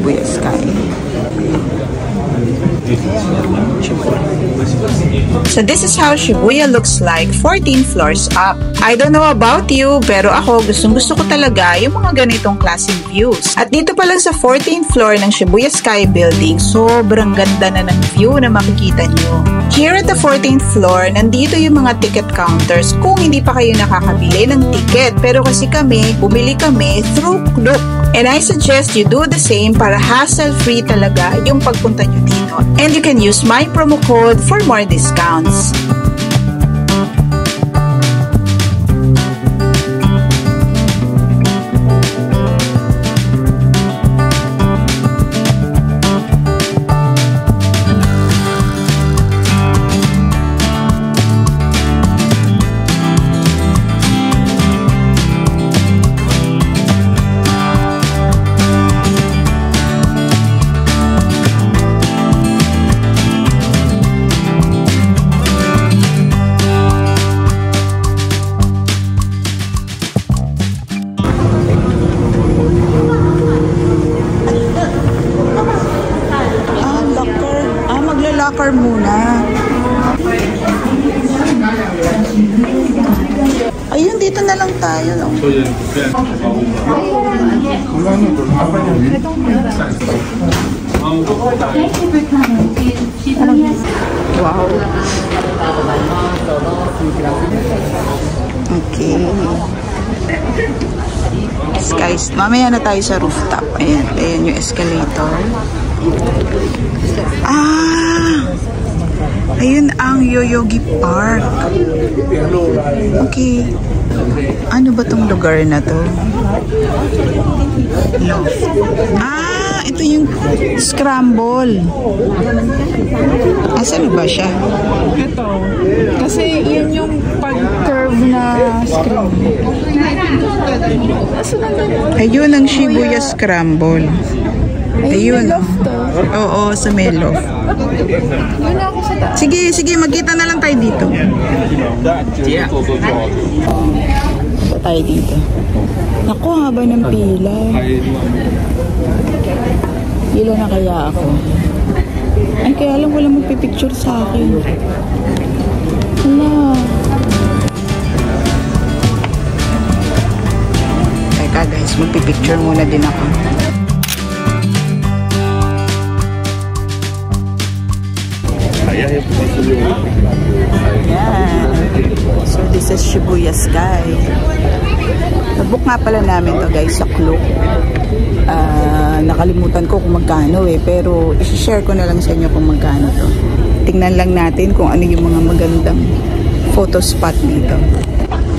Shibuya Sky. So this is how Shibuya looks like 14 floors up. I don't know about you, pero ako gustong-gusto ko talaga yung mga ganitong klaseng views. At dito pa lang sa 14th floor ng Shibuya Sky Building, sobrang ganda na ng view na makikita nyo. Here at the 14th floor, nandito yung mga ticket counters kung hindi pa kayo nakakabili ng ticket. Pero kasi bumili kami through Klook. And I suggest you do the same para hassle-free talaga yung pagpunta nyo dito. And you can use my promo code for more discounts. Locker muna. Ayun, dito na lang tayo. No? Wow. Okay. Skies. Mamaya na tayo sa rooftop. Ayan, ayan yung escalator. Ayun ang Yoyogi Park. Okay. Ano ba tong lugar na to? Loft. Ito yung scramble. Asan ba siya? Ito. Kasi yun yung pag-curve na scramble. Ayun ang Shibuya Scramble. Ayun. Oo, sa may loft. Sige, magkita na lang tayo dito. Ito tayo dito. Naku, haba ng pila. Pila na kaya ako. Ay, kaya lang wala magpipicture sa akin. Hala. Teka guys, magpipicture muna din ako. Yan. So this is Shibuya Sky. Nabook nga pala namin to guys sa Klook. Nakalimutan ko kung magkano pero i-share ko na lang sa inyo kung magkano to. Tingnan lang natin kung ano yung mga magandang photo spot dito.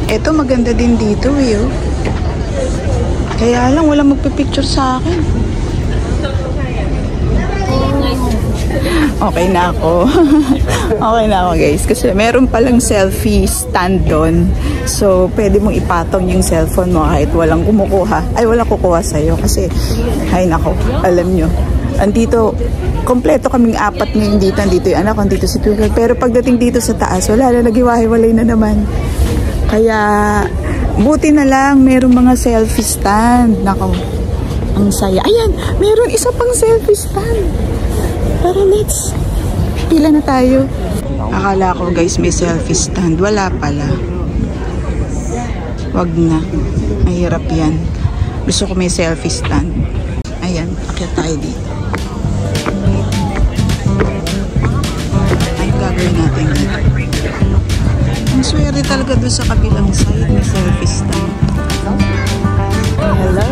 Ito maganda din dito Kaya lang wala magpipicture sa akin. Okay na ako. Okay na ako guys. Kasi meron palang selfie stand doon. So, pwede mong ipatong yung cellphone mo kahit walang kumukuha. Ay, walang kukuha sa'yo. Kasi, ay nako, alam nyo. Andito, kompleto kaming 4 ngayon dito. Andito yung anak, andito si Twinkle. Pero pagdating dito sa taas, wala na, nagiwahiwalay na naman. Kaya, buti na lang, meron mga selfie stand. Nako, ang saya. Ayan, meron isa pang selfie stand. Pero let's pila na tayo. Akala ko guys may selfie stand. Wala pala. Wag na. Mahirap yan. Gusto ko may selfie stand. Ayan. Akyat tayo dito. Ay, gagawin natin dito. Ang swerte talaga doon sa kabilang side. May selfie stand. Hello.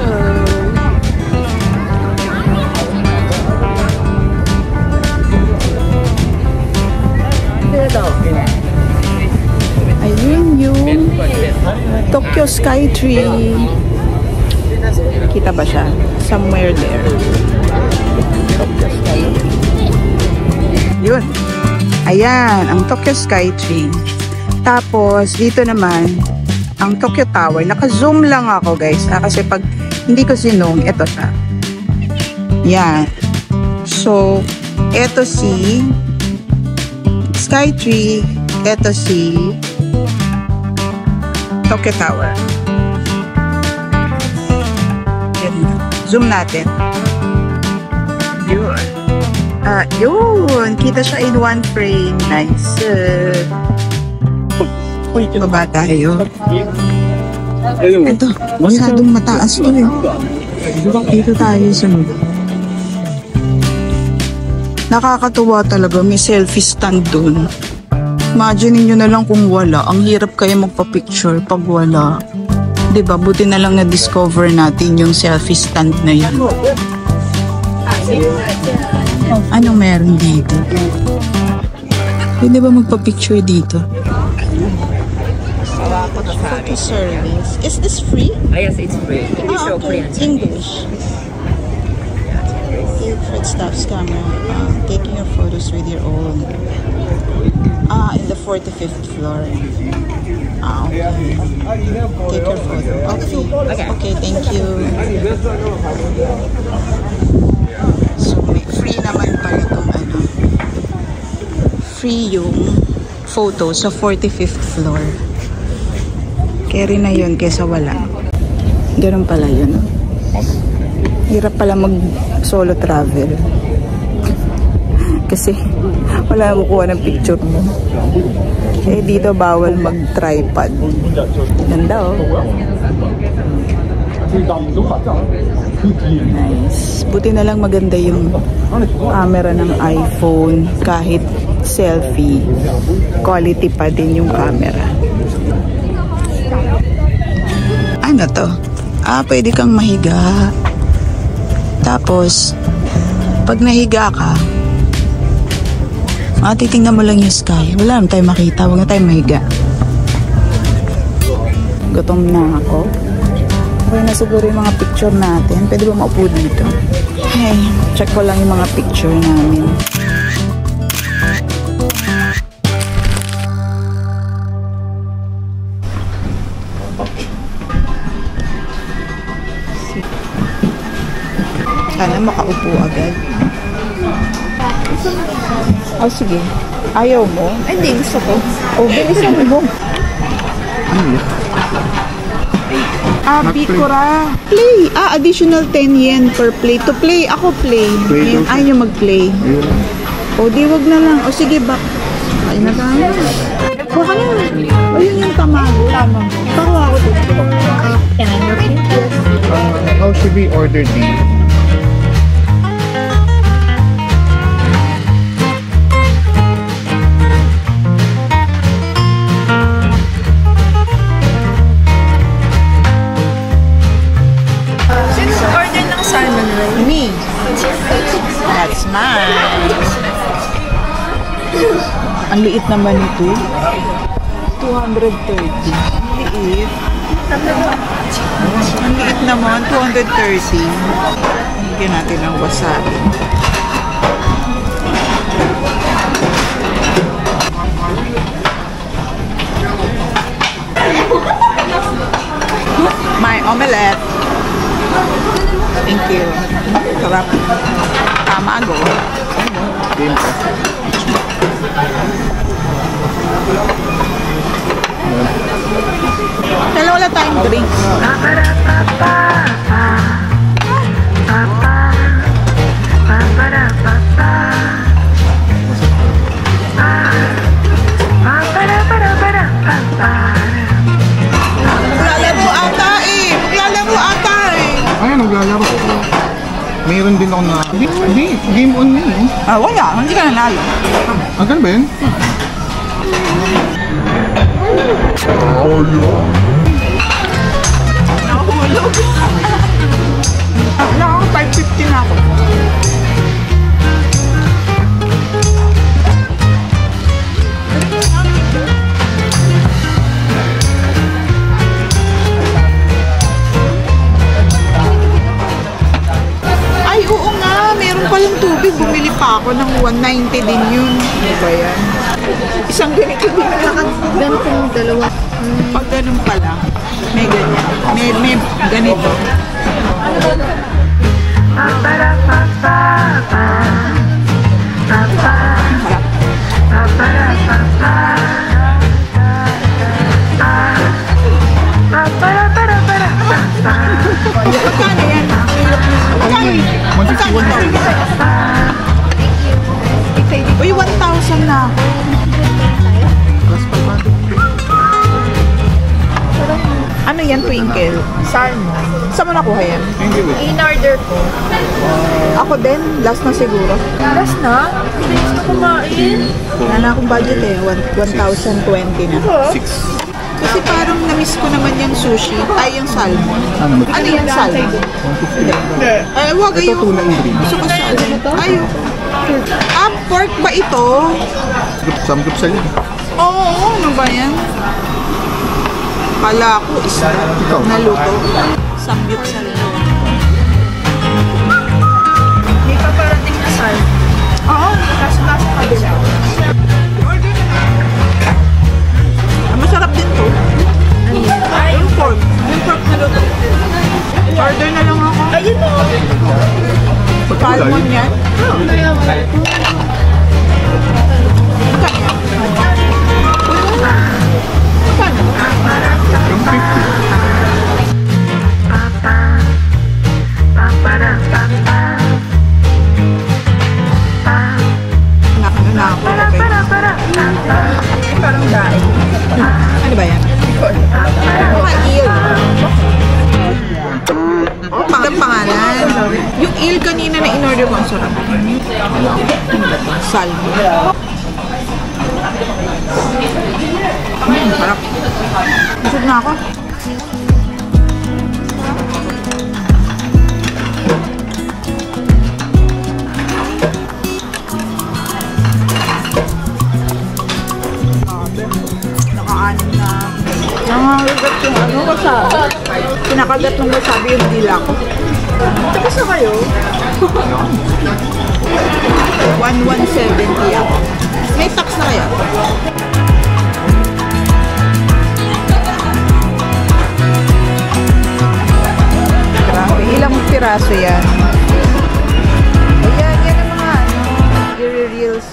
Ayun yung Tokyo Skytree. Kita ba siya? Somewhere there. Tokyo Skytree. Yun. Ayan, ang Tokyo Skytree. Tapos, dito naman, ang Tokyo Tower. Naka-zoom lang ako, guys. Kasi pag hindi ko sinong, ito siya. Yan. So, ito si Skytree. Ito si Tokyo Tower. Yan. Zoom natin. Yun. Kita siya in one frame. Nice. Baba tayo. Ito. Masyadong mataas to eh. Dito tayo sunod. Nakakatuwa talaga. May selfie stand dun. Imagine nyo na lang kung wala. Ang hirap kayo magpa-picture pag wala. Diba? Buti na lang na-discover natin yung selfie stand na yan. Anong meron dito? Pwede ba magpa-picture dito? Photo service. Is this free? Yes, it's free. English or Korean? English. Favorite staff's camera. Taking your photos with your own. In the 45th floor. Okay. Take your photo. Okay. Okay, thank you. So, free naman pala itong ano. Free yung photo sa 45th floor. Carry na yun kesa wala. Ganun pala yun. Hirap pala mag solo travel. Kasi wala na kukuha ng picture mo. Eh dito bawal mag tripod. Ganda oh. Nice. Buti na lang maganda yung camera ng iPhone. Kahit selfie, quality pa din yung camera. Ano to? Pwede kang mahiga. Tapos, pag nahiga ka, titingnan mo lang yung sky. Wala naman tayo makita. Huwag na tayo mahiga. Gutom na ako. Okay na siguro yung mga picture natin. Pwede ba maupo dito? Okay, check ko lang yung mga picture namin. Sana makaupo agad. Sige. Ayaw mo? Hindi, gusto ko. Bilisan mo. Ano yun? Bikura. Play. Additional 10 yen per play. To play, ako play. Ayaw niyo mag-play. Di wag na lang. Sige, back. Ay na tayo. Kuha ka na. Ayun yung tamago. Tama. Pakuha ako dito. Can I help you? How should we order these? Me. That's mine. Ang liit naman ito. 230. Liit. Ang liit naman. 230. Higyan natin ng wasabi. My omelette. Thank you. Sarap. Tamago. Kailan wala tayong drinks? Maglalaro ata eh. Ayun, naglalaro. Mayroon din ako na... Hindi, game on yun eh. Wala. Hindi ka nanalo. Ganun ba yun? Nakahulog. Nakaka 550 na ako. Oo nga, meron palang tubig. Bumili pa ako ng 190 din yun. Ano ba yan? Isang ganito din lang. Ganitong dalawa. Pag ganun pala, may ganyan. May ganito. Magkano yan? Magkano ito? na ako. Plus 500. Ano yan, Twinkle? Salmon. Saan mo nakuha yan? Hindi wait. In-order ko. Ako din, last na siguro. Last na? Bilis na kumain. Wala na akong budget eh, 1,020 na. 6. Kasi parang na-miss ko naman yung sushi, ay yung salmon. Ano? Ano yung salmon? 150. Ay, wag Ito ayoko. tuna and green. Gusto ko salmon. Ayoko. Ah, pork ba ito? Samgap sa'yo. Oo, ano ba yan? Kala ko isda Ikaw. naluto. Samgyup sa luto. May paparating na salmon. Oo, Kaso nasa kabila. order na lang. Ah, masarap din to. Ay, Yung pork. Yung pork na luto. Order na lang ako. ayun o. Salmon yan. Kaya wala. Yung 50. Nakano na ako. Parang dahil. Ano ba yan? Mga eel. Ang pangalan. Yung eel kanina na in-order ko, ang sarap. Ano ba ito? Salmon. Sarap. Busog na ako. Nakaanin na. Nangangagat yung ano, wasabi. Pinakagat ng wasabi yung dila ko. Tapos na kayo? 1,170 ako. May tax na kaya? Grabe, ilang piraso yan? Ayan, yan ang mga ano, i-reels